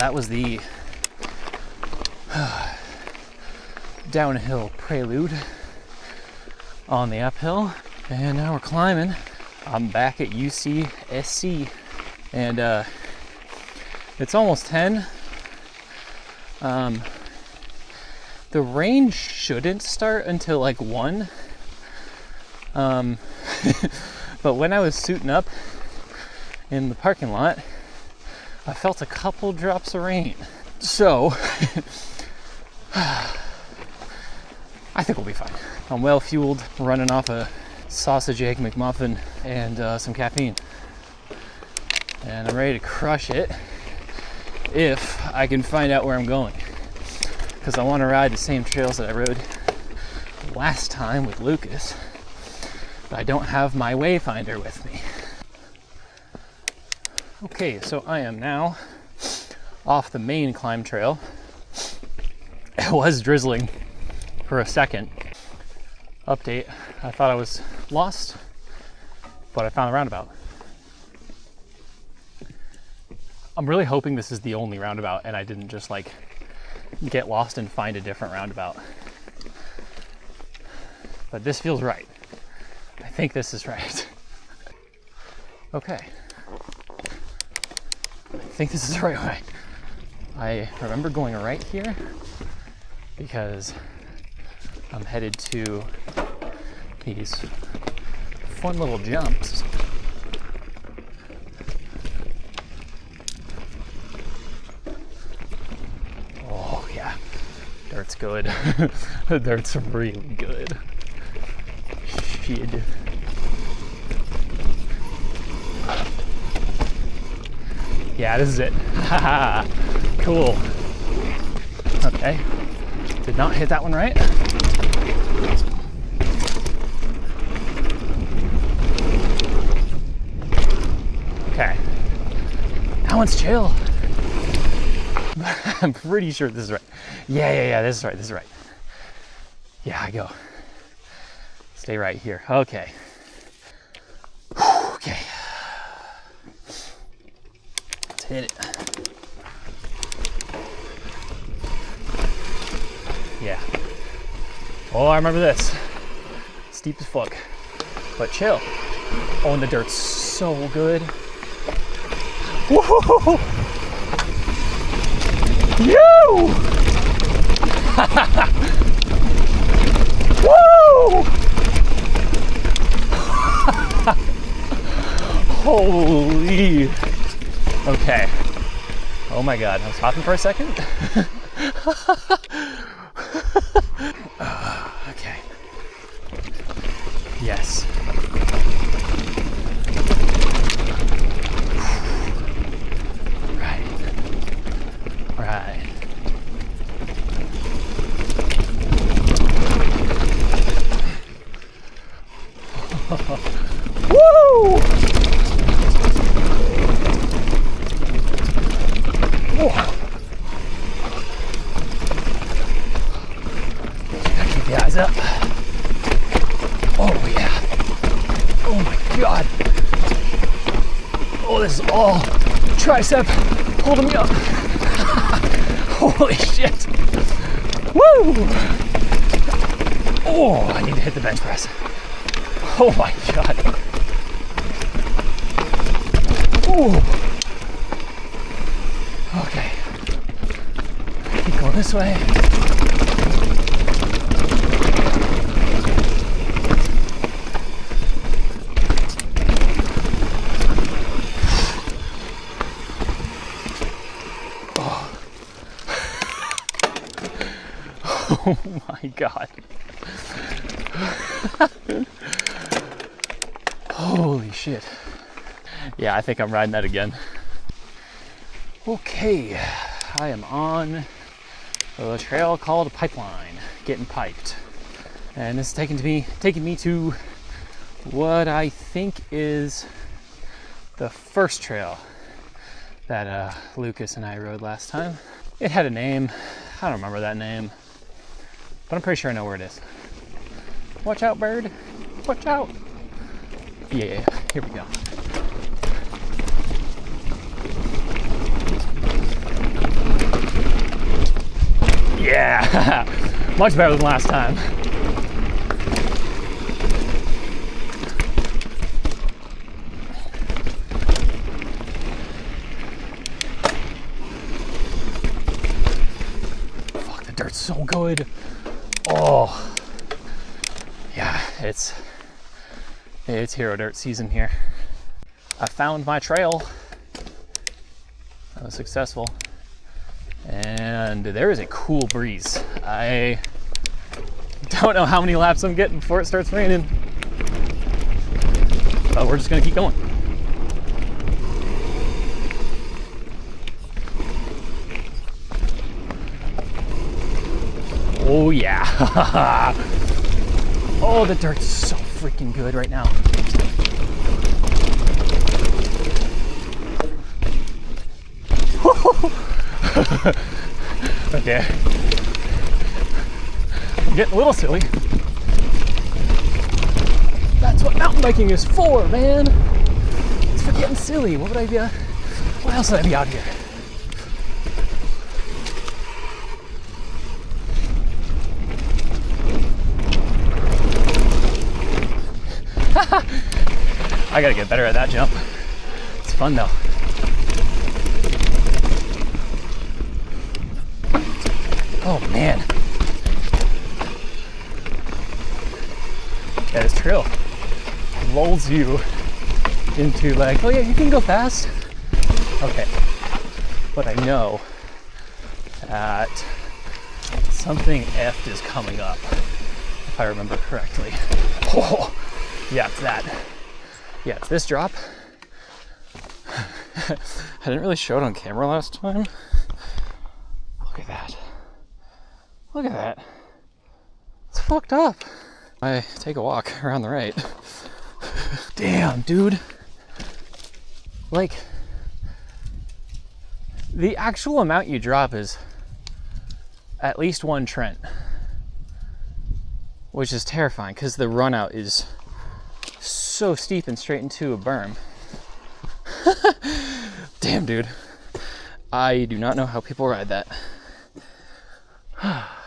that was the downhill prelude on the uphill. And now we're climbing. I'm back at UCSC. And it's almost 10. The rain shouldn't start until like 1. But when I was suiting up in the parking lot, I felt a couple drops of rain. So, I think we'll be fine. I'm well fueled, running off a sausage egg McMuffin and some caffeine. And I'm ready to crush it if I can find out where I'm going. Because I want to ride the same trails that I rode last time with Lucas. But I don't have my wayfinder with me. Okay, so I am now off the main climb trail. It was drizzling for a second. Update, I thought I was lost, but I found a roundabout. I'm really hoping this is the only roundabout and I didn't just like get lost and find a different roundabout. But this feels right. I think this is right. Okay. I think this is the right way. I remember going right here because I'm headed to these fun little jumps. Oh yeah, dirt's good. The dirt's really good. Shit. Yeah, this is it. Haha, cool. Okay, did not hit that one right. Okay, that one's chill. I'm pretty sure this is right. Yeah, this is right, this is right. Yeah, I go. Stay right here, okay. Okay. Let's hit it. Yeah. Oh, I remember this. Steep as fuck, but chill. Oh, and the dirt's so good. Whoa! You! Woo! Holy. Okay. Oh my God, I was hopping for a second. Okay. Yes. Right. Woo! Whoa. Keep the eyes up. Oh yeah. Oh my God. Oh, this is all tricep holding me up. Holy shit. Woo! Oh, I need to hit the bench press. Oh my God. Ooh. Okay. Keep going this way. Oh my God. Holy shit. Yeah, I think I'm riding that again. Okay, I am on a trail called Pipeline, getting piped. And it's taking me to what I think is the first trail that Lucas and I rode last time. It had a name. I don't remember that name, but I'm pretty sure I know where it is. Watch out, bird. Watch out. Yeah, here we go. Yeah, much better than last time. Fuck, the dirt's so good. Oh, yeah, it's hero dirt season here. I found my trail. I was successful. And there is a cool breeze. I don't know how many laps I'm getting before it starts raining. But we're just gonna keep going. Oh yeah. Oh, the dirt's so freaking good right now. Okay. I'm getting a little silly. That's what mountain biking is for, man. It's for getting silly. What else would I be out here? I gotta get better at that jump. It's fun though. Oh man. Yeah, this trail lulls you into like, oh yeah, you can go fast. Okay. But I know that something effed is coming up, if I remember correctly. Oh, yeah, it's that. Yeah, it's this drop. I didn't really show it on camera last time. Look at that. Look at that. It's fucked up. I take a walk around the right. Damn, dude. Like, the actual amount you drop is at least one Trent, which is terrifying because the run out is so steep and straight into a berm. Damn, dude. I do not know how people ride that.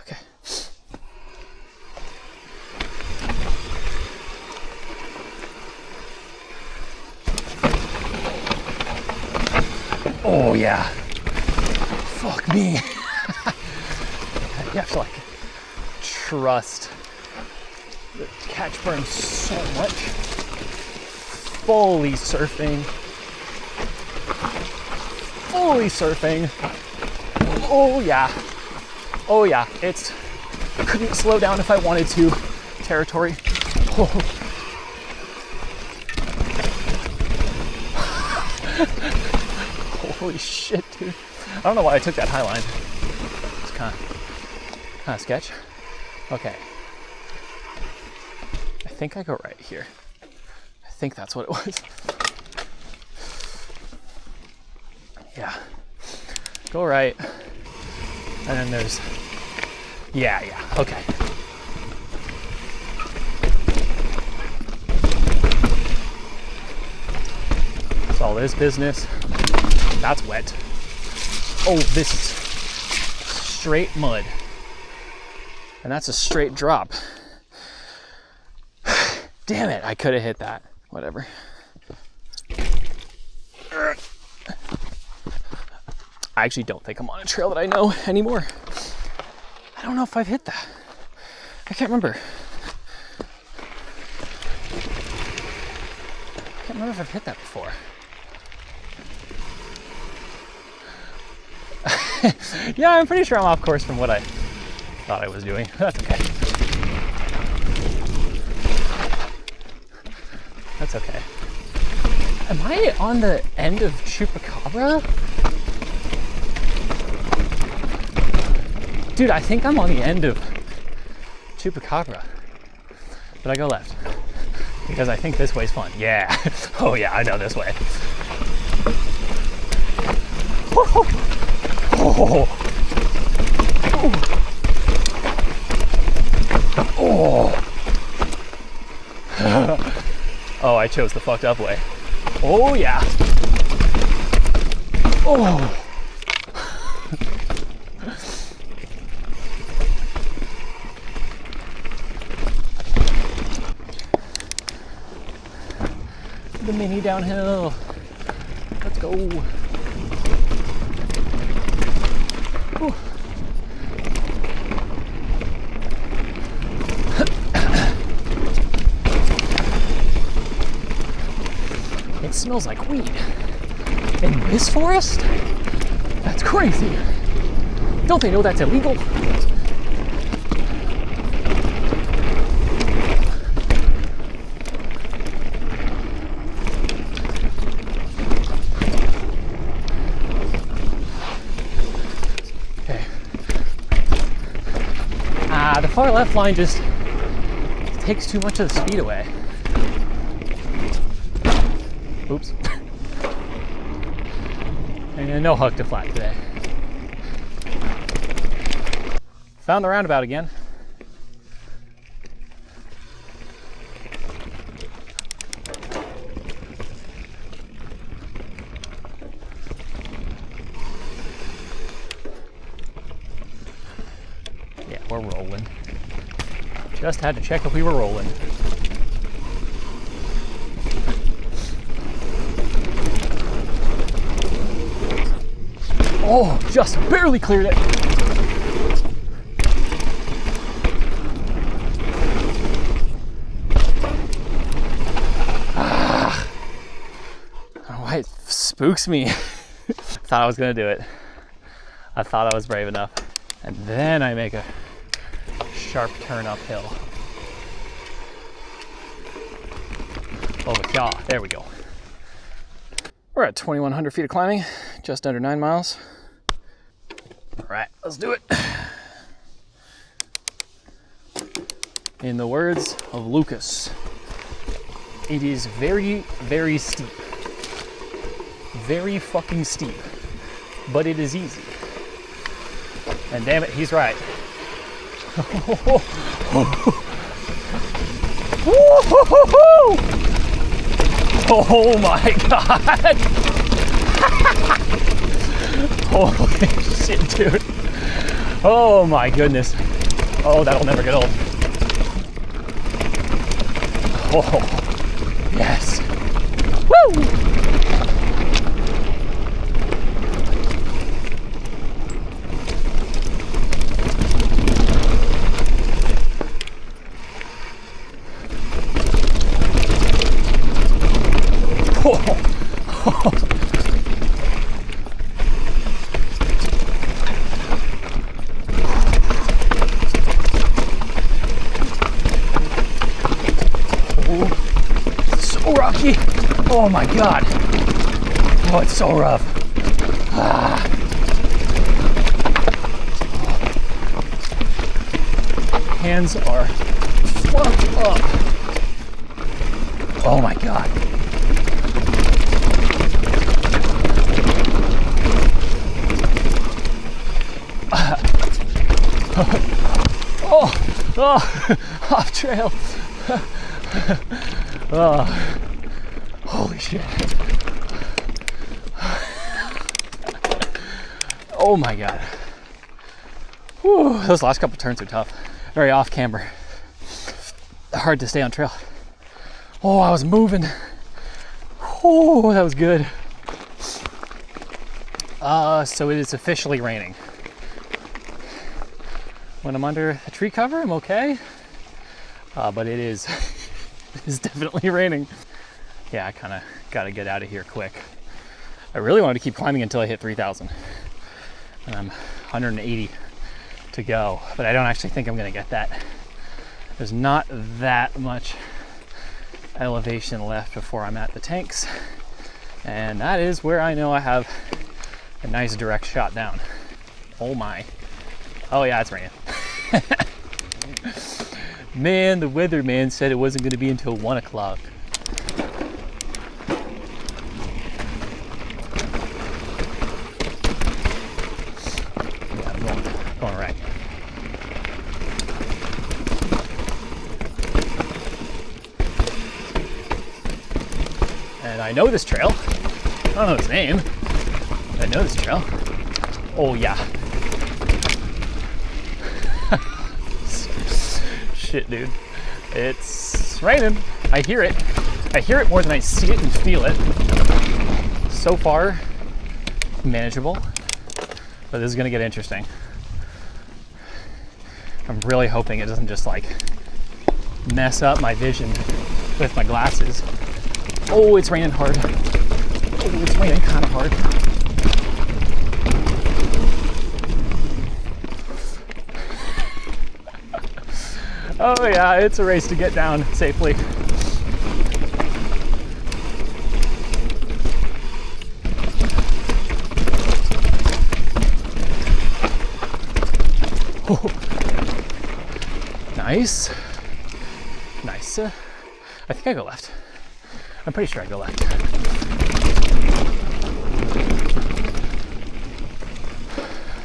Okay. Oh yeah. Fuck me. You have to like trust the catch berm so much. Fully surfing. Fully surfing. Oh yeah. Oh yeah. It's couldn't slow down if I wanted to. Territory. Oh. Holy shit, dude. I don't know why I took that high line. It's kind of sketch. Okay. I think I go right here. I think that's what it was. Yeah. Go right. And then there's, yeah, okay. That's all this business. That's wet. Oh, this is straight mud. And that's a straight drop. Damn it, I could have hit that. Whatever. I actually don't think I'm on a trail that I know anymore. I don't know if I've hit that. I can't remember. I can't remember if I've hit that before. Yeah, I'm pretty sure I'm off course from what I thought I was doing. That's okay. That's okay. Am I on the end of Chupacabra? Dude, I think I'm on the end of Chupacabra. But I go left. Because I think this way's fun. Yeah. Oh yeah, I know this way. Oh. Oh. Oh, I chose the fucked up way. Oh yeah. Oh. The mini downhill. Let's go. Whew. It smells like weed. In this forest? That's crazy. Don't they know that's illegal? Okay. The far left line just takes too much of the speed away. Oops. And no hook to flat today. Found the roundabout again. Yeah, we're rolling. Just had to check if we were rolling. Oh, just barely cleared it. I don't know why it spooks me. Thought I was gonna do it. I thought I was brave enough. And then I make a sharp turn uphill. Over here, there we go. We're at 2,100 feet of climbing, just under 9 miles. All right, let's do it. In the words of Lucas, it is very, very steep. Very fucking steep, but it is easy. And damn it, he's right. Oh my God. Holy shit, dude. Oh my goodness. Oh, that'll never get old. Oh, yes. Woo! So rocky. Oh my God. Oh, it's so rough. Hands are fucked up. Oh my God. Oh, off trail. Oh, holy shit. Oh my God. Whew, those last couple turns are tough. Very off camber. Hard to stay on trail. Oh, I was moving. Oh, that was good. So it is officially raining. When I'm under a tree cover, I'm okay. But it is, it's definitely raining. Yeah, I kind of got to get out of here quick. I really wanted to keep climbing until I hit 3,000. And I'm 180 to go, but I don't actually think I'm gonna get that. There's not that much elevation left before I'm at the tanks. And that is where I know I have a nice direct shot down. Oh my. Oh yeah, it's raining. Man, the weatherman said it wasn't gonna be until 1 o'clock. Yeah, I'm going right. And I know this trail. I don't know its name. I know this trail. Oh yeah. Shit, dude. It's raining. I hear it. I hear it more than I see it and feel it. So far, manageable, but this is gonna get interesting. I'm really hoping it doesn't just like mess up my vision with my glasses. Oh, it's raining hard. Oh, it's raining kind of hard. Oh yeah, it's a race to get down safely. Oh. Nice. Nice. I think I go left. I'm pretty sure I go left.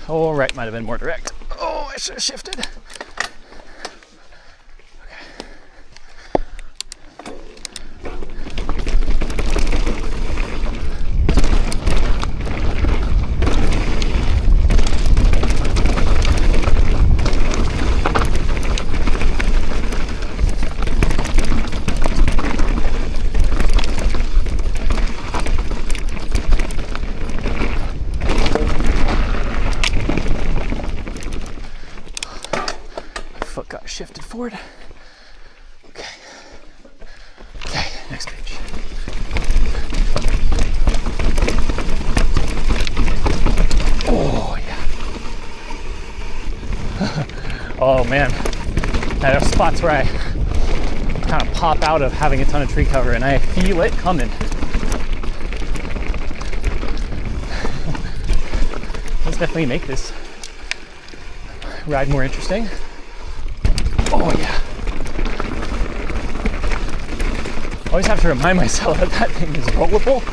Oh, right might have been more direct. Oh, I should have shifted. Shifted forward. Okay. Okay, next page. Oh, yeah. Oh, man. There are spots where I kind of pop out of having a ton of tree cover and I feel it coming. Let's definitely make this ride more interesting. Oh yeah. Always have to remind myself that that thing is rollable.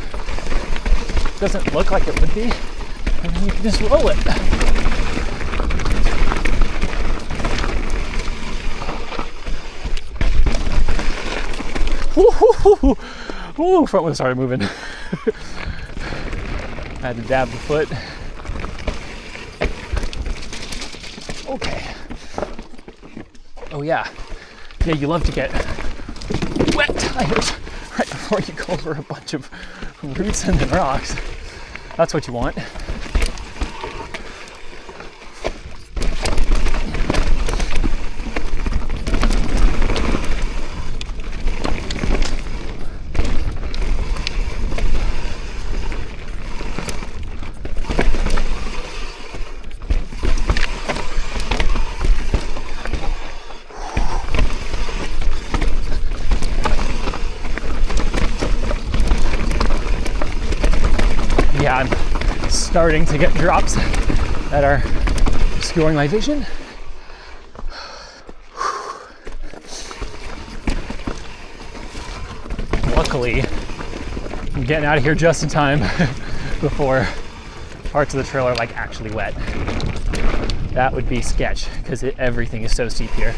Doesn't look like it would be, and then you can just roll it. Ooh, front wheel started moving. I had to dab the foot. Okay. Oh yeah, you love to get wet tires right before you go over a bunch of roots and then rocks. That's what you want. Yeah, I'm starting to get drops that are obscuring my vision. Luckily, I'm getting out of here just in time before parts of the trail are like actually wet. That would be sketch because everything is so steep here.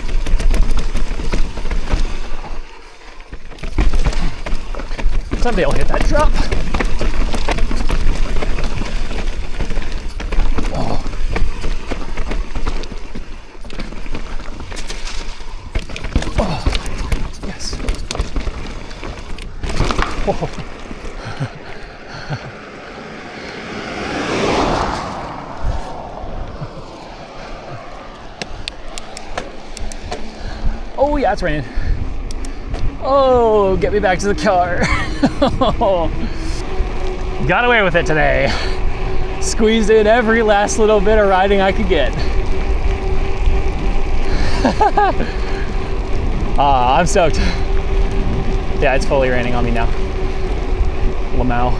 Someday I'll hit that drop. Oh yeah, it's raining. Oh, get me back to the car. Got away with it today. Squeezed in every last little bit of riding I could get. I'm stoked. Yeah, it's fully raining on me now. Lamau.